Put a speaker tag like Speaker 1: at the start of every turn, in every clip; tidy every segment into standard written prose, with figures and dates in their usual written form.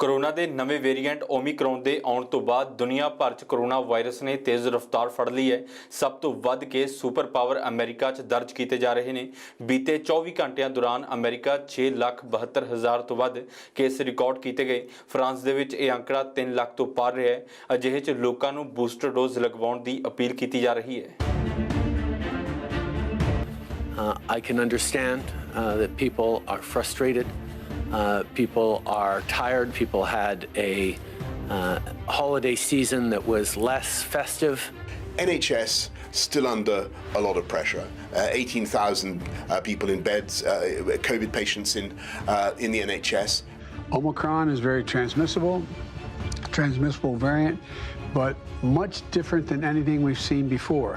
Speaker 1: Corona ਦੇ ਨਵੇਂ variant Omicron ਦੇ ਆਉਣ ਤੋਂ ਬਾਅਦ ਦੁਨੀਆ ਭਰ 'ਚ ਕੋਰੋਨਾ ਵਾਇਰਸ ਨੇ ਤੇਜ਼ ਰਫ਼ਤਾਰ ਫੜ ਲਈ ਹੈ। ਸਭ ਤੋਂ ਵੱਧ ਕੇਸ ਸੁਪਰ ਪਾਵਰ ਅਮਰੀਕਾ 'ਚ ਦਰਜ ਕੀਤੇ ਜਾ ਰਹੇ ਨੇ। ਬੀਤੇ 24 ਘੰਟਿਆਂ ਦੌਰਾਨ ਅਮਰੀਕਾ 6,72,000 ਤੋਂ ਵੱਧ ਕੇਸ ਰਿਕਾਰਡ ਕੀਤੇ ਗਏ। ਫਰਾਂਸ ਦੇ ਵਿੱਚ ਇਹ ਅੰਕੜਾ 3 ਲੱਖ ਤੋਂ ਪਾਰ ਰਿਹਾ ਹੈ। ਅਜਿਹੇ 'ਚ ਲੋਕਾਂ ਨੂੰ ਬੂਸਟਰ ਡੋਜ਼ ਲਗਵਾਉਣ ਦੀ ਅਪੀਲ ਕੀਤੀ ਜਾ ਰਹੀ ਹੈ।
Speaker 2: I can understand that people are frustrated. People are tired. People had a holiday season that was less festive.
Speaker 3: NHS still under a lot of pressure. 18,000 people in beds, COVID patients in the NHS.
Speaker 4: Omicron is very transmissible variant, but much different than anything we've seen before.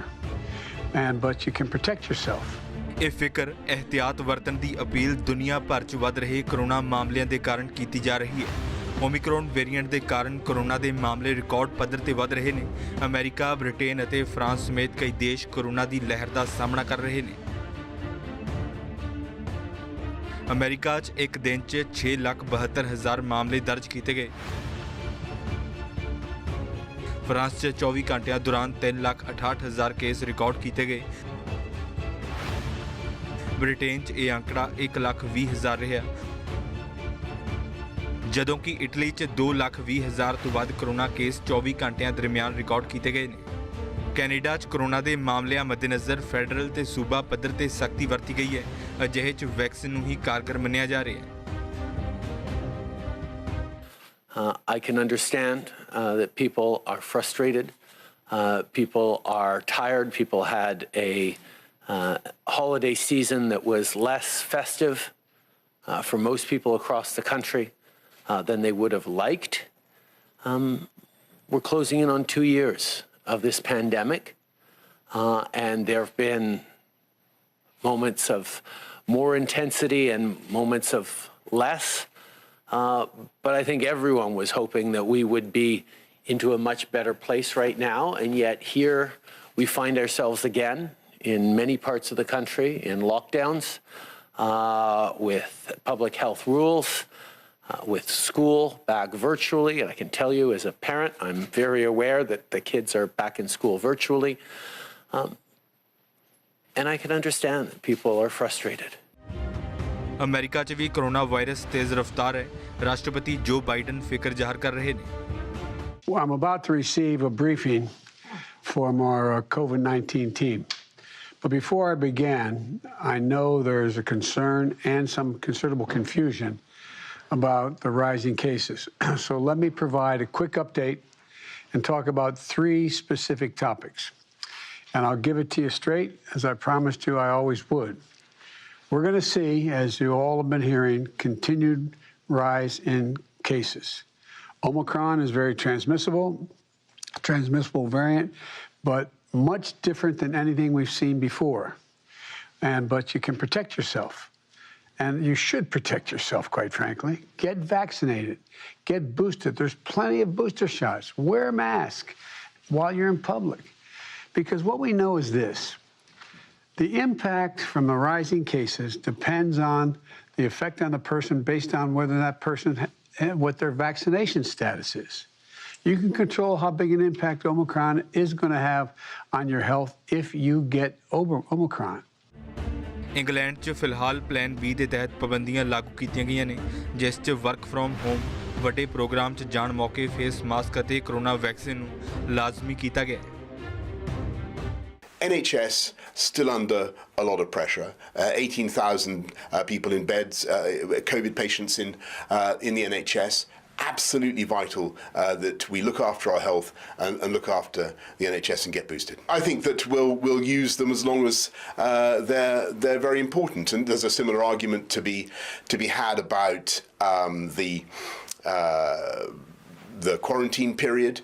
Speaker 4: But you can protect yourself.
Speaker 1: ਇਹ ਫਿਕਰ ਇਹਤਿਆਤ ਵਰਤਣ ਦੀ appeal ਦੁਨੀਆ ਭਰ 'ਚ ਵੱਧ ਰਹੇ corona ਮਾਮਲਿਆਂ ਦੇ ਕਾਰਨ ਕੀਤੀ ਜਾ ਰਹੀ ਹੈ। ਓਮਿਕਰੋਨ ਵੇਰੀਐਂਟ ਦੇ ਕਾਰਨ ਕੋਰੋਨਾ ਦੇ ਮਾਮਲੇ ਰਿਕਾਰਡ ਪੱਧਰ ਤੇ ਵੱਧ ਰਹੇ ਨੇ। ਅਮਰੀਕਾ, ਬ੍ਰਿਟੇਨ ਅਤੇ ਫਰਾਂਸ ਸਮੇਤ ਕਈ ਦੇਸ਼ ਕੋਰੋਨਾ ਦੀ ਲਹਿਰ ਦਾ ਸਾਹਮਣਾ ਕਰ ਰਹੇ ਨੇ। ਅਮਰੀਕਾ 'ਚ ਇੱਕ ਦਿਨ 'ਚ 6,72,000 ਮਾਮਲੇ ਦਰਜ ਕੀਤੇ ਗਏ। ਫਰਾਂਸ 'ਚ 24 ਘੰਟਿਆਂ ਦੌਰਾਨ 3,68,000 ਕੇਸ ਰਿਕਾਰਡ ਕੀਤੇ ਗਏ। ਬ੍ਰਿਟੇਨ 'ਚ ਇਹ ਅੰਕੜਾ 1,20,000 ਰਿਹਾ, ਜਦੋਂ ਕਿ ਇਟਲੀ 'ਚ 2,20,000 ਤੋਂ ਵੱਧ ਕੋਰੋਨਾ ਕੇਸ 24 ਘੰਟਿਆਂ ਦਰਮਿਆਨ ਰਿਕਾਰਡ ਕੀਤੇ ਗਏ ਨੇ। ਕੈਨੇਡਾ 'ਚ ਕੋਰੋਨਾ ਦੇ ਮਾਮਲਿਆਂ ਮੱਦੇਨਜ਼ਰ ਫੈਡਰਲ ਤੇ ਸੂਬਾ ਪੱਧਰ ਤੇ ਸਖਤੀ ਵਰਤੀ ਗਈ ਹੈ। ਅਜਿਹੇ 'ਚ ਵੈਕਸੀਨ ਨੂੰ ਹੀ ਕਾਰਗਰ ਮੰਨਿਆ ਜਾ ਰਿਹਾ ਹੈ।
Speaker 2: I can understand that people are frustrated. People are tired. People had a holiday season that was less festive for most people across the country than they would have liked. We're closing in on 2 years of this pandemic, and there have been moments of more intensity and moments of less. But I think everyone was hoping that we would be into a much better place right now, and yet here we find ourselves again in many parts of the country in lockdowns, with public health rules, with school back virtually. And I can tell you as a parent, I'm very aware that the kids are back in school virtually. And I can understand that people are frustrated.
Speaker 1: America 'ਚ ਵੀ corona virus ਤੇਜ਼ ਰਫ਼ਤਾਰ ਹੈ। ਰਾਸ਼ਟਰਪਤੀ ਜੋ Biden ਫਿਕਰ ਜ਼ਾਹਰ ਕਰ ਰਹੇ ਨੇ।
Speaker 4: Well, I'm about to receive a briefing from our COVID-19 team. But before I began, I know there's a concern and some considerable confusion about the rising cases. So let me provide a quick update and talk about 3 specific topics. And I'll give it to you straight, as I promised you I always would. We're going to see, as you all have been hearing, continued rise in cases. Omicron is very transmissible variant, but much different than anything we've seen before. But you can protect yourself. And you should protect yourself, quite frankly. Get vaccinated. Get boosted. There's plenty of booster shots. Wear a mask while you're in public. Because what we know is this. The impact from the rising cases depends on the effect on the person based on whether that person, what their vaccination status is. You can control how big an impact Omicron is going to have on your health if you get Omicron.
Speaker 1: England 'ਚ ਫਿਲਹਾਲ plan B ਦੇ ਤਹਿਤ ਪਾਬੰਦੀਆਂ ਲਾਗੂ ਕੀਤੀਆਂ ਗਈਆਂ ਨੇ, ਜਿਸ 'ਚ ਵਰਕ ਫਰੋਮ ਹੋਮ, ਵੱਡੇ ਪ੍ਰੋਗਰਾਮ 'ਚ ਜਾਣ ਮੌਕੇ ਫੇਸ ਮਾਸਕ ਅਤੇ ਕੋਰੋਨਾ ਵੈਕਸੀਨ ਨੂੰ ਲਾਜ਼ਮੀ ਕੀਤਾ ਗਿਆ ਹੈ।
Speaker 3: NHS still under a lot of pressure. 18,000 people in beds, COVID patients in the NHS. Absolutely vital that we look after our health and look after the NHS and get boosted. I think that we'll use them as long as they're very important. And there's a similar argument to be had about the quarantine period,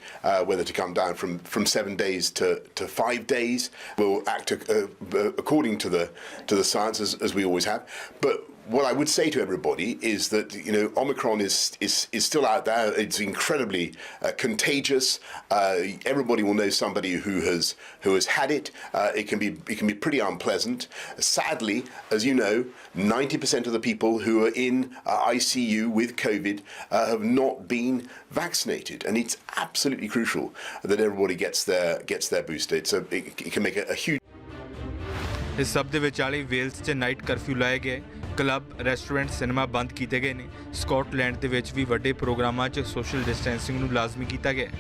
Speaker 3: whether to come down from 7 days to 5 days. We'll act according to the science as we always have. But what I would say to everybody is that Omicron is still out there. It's incredibly contagious. Everybody will know somebody who has had it. It can be pretty unpleasant. Sadly, as you know, 90% of the people who are in ICU with COVID have not been vaccinated, and it's absolutely crucial that everybody gets their booster. It can make a huge.
Speaker 1: ਇਸ ਸਭ ਦੇ ਵਿਚਾਲੇ Wales 'ਚ night curfew ਲਾਇਆ ਗਿਆ ਹੈ। Club, restaurant, cinema ਬੰਦ ਕੀਤੇ ਗਏ ਨੇ। ਸਕਾਟਲੈਂਡ ਦੇ ਵਿੱਚ ਵੀ ਵੱਡੇ ਪ੍ਰੋਗਰਾਮਾਂ 'ਚ ਸੋਸ਼ਲ ਡਿਸਟੈਂਸਿੰਗ ਨੂੰ ਲਾਜ਼ਮੀ ਕੀਤਾ ਗਿਆ ਹੈ।